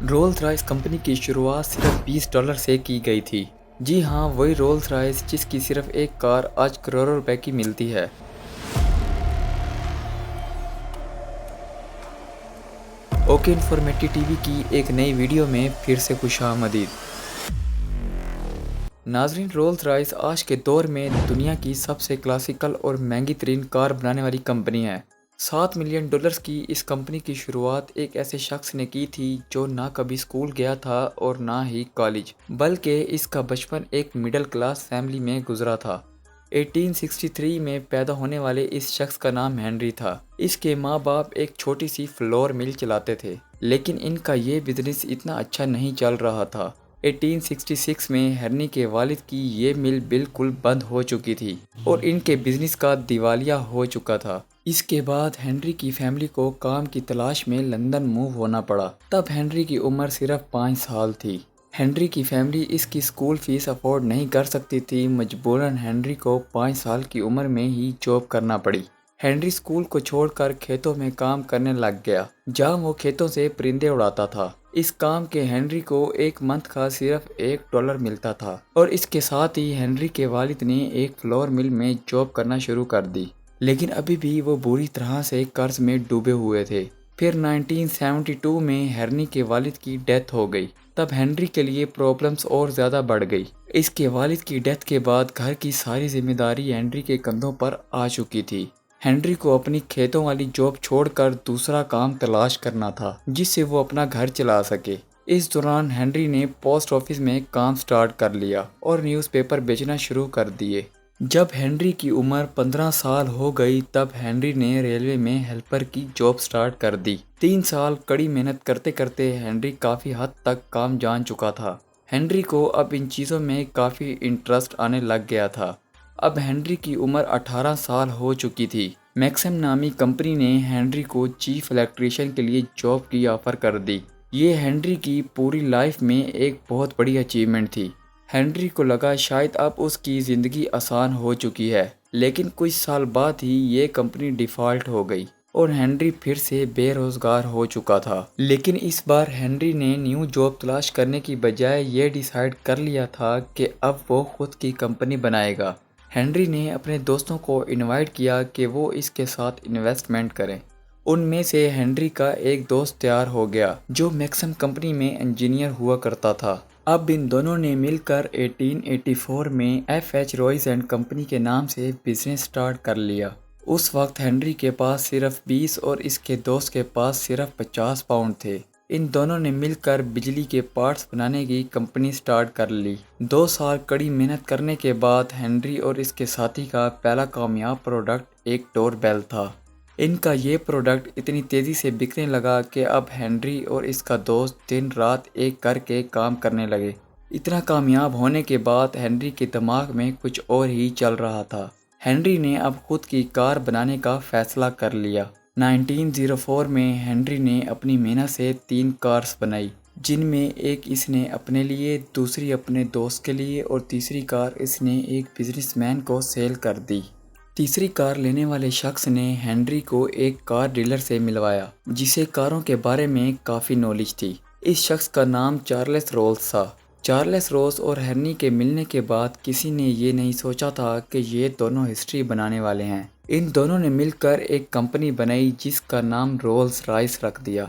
Rolls Royce company کی شروعات صرف $20 سے کی گئی تھی۔ جی ہاں، وہی رولز رائس جس کی صرف ایک کار آج کروڑوں روپے کی ملتی ہے۔ اوکے انفارمیٹی ٹی وی کی ایک نئی ویڈیو میں پھر سے خوش آمدید۔ ناظرین، رولز رائس آج کے دور میں دنیا کی سب سے کلاسیکل اور مہنگی ترین کار بنانے والی کمپنی ہے۔ $7 ملین کی اس کمپنی کی شروعات ایک ایسے شخص نے کی تھی جو نہ کبھی اسکول گیا تھا اور نہ ہی کالج، بلکہ اس کا بچپن ایک مڈل کلاس فیملی میں گزرا تھا۔ 1863 میں پیدا ہونے والے اس شخص کا نام ہنری تھا۔ اس کے ماں باپ ایک چھوٹی سی فلور مل چلاتے تھے، لیکن ان کا یہ بزنس اتنا اچھا نہیں چل رہا تھا۔ 1866 میں ہنری کے والد کی یہ مل بالکل بند ہو چکی تھی اور ان کے بزنس کا دیوالیہ ہو چکا تھا۔ اس کے بعد ہنری کی فیملی کو کام کی تلاش میں لندن موو ہونا پڑا۔ تب ہنری کی عمر صرف 5 سال تھی۔ ہنری کی فیملی اس کی اسکول فیس افورڈ نہیں کر سکتی تھی، مجبوراً ہنری کو 5 سال کی عمر میں ہی جاب کرنا پڑی۔ ہنری اسکول کو چھوڑ کر کھیتوں میں کام کرنے لگ گیا، جہاں وہ کھیتوں سے پرندے اڑاتا تھا۔ اس کام کے ہنری کو ایک منتھ کا صرف $1 ملتا تھا، اور اس کے ساتھ ہی ہنری کے والد نے ایک فلور مل میں جاب کرنا شروع کر دی، لیکن ابھی بھی وہ بری طرح سے قرض میں ڈوبے ہوئے تھے۔ پھر 1972 میں ہنری کے والد کی ڈیتھ ہو گئی۔ تب ہنری کے لیے پرابلمز اور زیادہ بڑھ گئی۔ اس کے والد کی ڈیتھ کے بعد گھر کی ساری ذمہ داری ہنری کے کندھوں پر آ چکی تھی۔ ہنری کو اپنی کھیتوں والی جاب چھوڑ کر دوسرا کام تلاش کرنا تھا جس سے وہ اپنا گھر چلا سکے۔ اس دوران ہنری نے پوسٹ آفس میں کام سٹارٹ کر لیا اور نیوز پیپر بیچنا شروع کر دیے۔ جب ہنری کی عمر 15 سال ہو گئی تب ہنری نے ریلوے میں ہیلپر کی جاب سٹارٹ کر دی۔ 3 سال کڑی محنت کرتے کرتے ہنری کافی حد تک کام جان چکا تھا۔ ہنری کو اب ان چیزوں میں کافی انٹرسٹ آنے لگ گیا تھا۔ اب ہنری کی عمر 18 سال ہو چکی تھی۔ میکسم نامی کمپنی نے ہنری کو چیف الیکٹریشین کے لیے جاب کی آفر کر دی۔ یہ ہنری کی پوری لائف میں ایک بہت بڑی اچیومنٹ تھی۔ ہنری کو لگا شاید اب اس کی زندگی آسان ہو چکی ہے، لیکن کچھ سال بعد ہی یہ کمپنی ڈیفالٹ ہو گئی اور ہنری پھر سے بے روزگار ہو چکا تھا۔ لیکن اس بار ہنری نے نیو جاب تلاش کرنے کی بجائے یہ ڈیسائیڈ کر لیا تھا کہ اب وہ خود کی کمپنی بنائے گا۔ ہنری نے اپنے دوستوں کو انوائٹ کیا کہ وہ اس کے ساتھ انویسٹمنٹ کریں۔ ان میں سے ہنری کا ایک دوست تیار ہو گیا جو میکسم کمپنی میں انجینئر ہوا کرتا تھا۔ اب ان دونوں نے مل کر 1884 میں ایف ایچ روئز اینڈ کمپنی کے نام سے بزنس سٹارٹ کر لیا۔ اس وقت ہنری کے پاس صرف 20 اور اس کے دوست کے پاس صرف 50 پاؤنڈ تھے۔ ان دونوں نے مل کر بجلی کے پارٹس بنانے کی کمپنی سٹارٹ کر لی۔ 2 سال کڑی محنت کرنے کے بعد ہنری اور اس کے ساتھی کا پہلا کامیاب پروڈکٹ ایک ڈور بیل تھا۔ ان کا یہ پروڈکٹ اتنی تیزی سے بکنے لگا کہ اب ہنری اور اس کا دوست دن رات ایک کر کے کام کرنے لگے۔ اتنا کامیاب ہونے کے بعد ہنری کے دماغ میں کچھ اور ہی چل رہا تھا۔ ہنری نے اب خود کی کار بنانے کا فیصلہ کر لیا۔ 1904 میں ہنری نے اپنی محنت سے 3 کارز بنائی، جن میں ایک اس نے اپنے لیے، دوسری اپنے دوست کے لیے اور تیسری کار اس نے ایک بزنس مین کو سیل کر دی۔ تیسری کار لینے والے شخص نے ہنری کو ایک کار ڈیلر سے ملوایا جسے کاروں کے بارے میں کافی نالج تھی۔ اس شخص کا نام چارلس رولز تھا۔ چارلس روز اور ہنری کے ملنے کے بعد کسی نے یہ نہیں سوچا تھا کہ یہ دونوں ہسٹری بنانے والے ہیں۔ ان دونوں نے مل کر ایک کمپنی بنائی جس کا نام رولز رائس رکھ دیا۔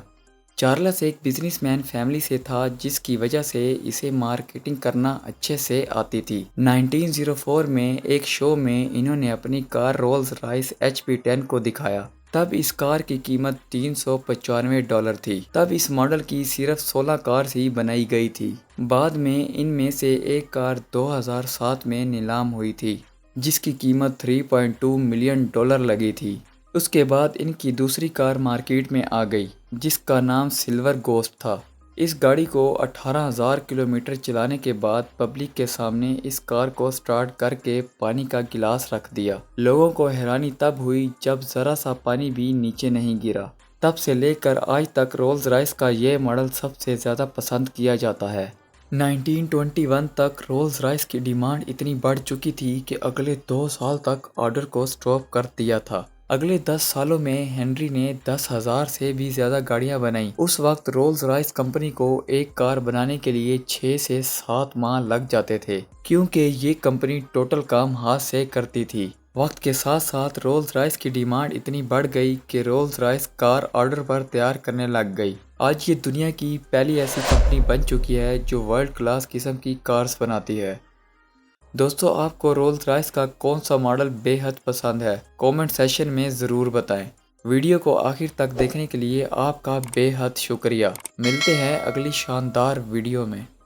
چارلس ایک بزنس مین فیملی سے تھا جس کی وجہ سے اسے مارکیٹنگ کرنا اچھے سے آتی تھی۔ 1904 میں ایک شو میں انہوں نے اپنی کار رولز رائس HP10 کو دکھایا۔ تب اس کار کی قیمت $395 تھی۔ تب اس ماڈل کی صرف 16 کارز ہی بنائی گئی تھی۔ بعد میں ان میں سے ایک کار 2007 میں نیلام ہوئی تھی جس کی قیمت $3.2 ملین لگی تھی۔ اس کے بعد ان کی دوسری کار مارکیٹ میں آ گئی جس کا نام سلور گوسٹ تھا۔ اس گاڑی کو 18,000 کلومیٹر چلانے کے بعد پبلک کے سامنے اس کار کو سٹارٹ کر کے پانی کا گلاس رکھ دیا۔ لوگوں کو حیرانی تب ہوئی جب ذرا سا پانی بھی نیچے نہیں گرا۔ تب سے لے کر آج تک رولز رائس کا یہ ماڈل سب سے زیادہ پسند کیا جاتا ہے۔ 1921 تک رولز رائس کی ڈیمانڈ اتنی بڑھ چکی تھی کہ اگلے 2 سال تک آرڈر کو سٹاپ کر دیا تھا۔ اگلے 10 سالوں میں ہنری نے 10,000 سے بھی زیادہ گاڑیاں بنائیں۔ اس وقت رولز رائس کمپنی کو ایک کار بنانے کے لیے 6 سے 7 ماہ لگ جاتے تھے، کیونکہ یہ کمپنی ٹوٹل کام ہاتھ سے کرتی تھی۔ وقت کے ساتھ ساتھ رولز رائس کی ڈیمانڈ اتنی بڑھ گئی کہ رولز رائس کار آرڈر پر تیار کرنے لگ گئی۔ آج یہ دنیا کی پہلی ایسی کمپنی بن چکی ہے جو ورلڈ کلاس قسم کی کارز بناتی ہے۔ دوستو، آپ کو رولز رائس کا کون سا ماڈل بے حد پسند ہے؟ کومنٹ سیکشن میں ضرور بتائیں۔ ویڈیو کو آخر تک دیکھنے کے لیے آپ کا بے حد شکریہ۔ ملتے ہیں اگلی شاندار ویڈیو میں۔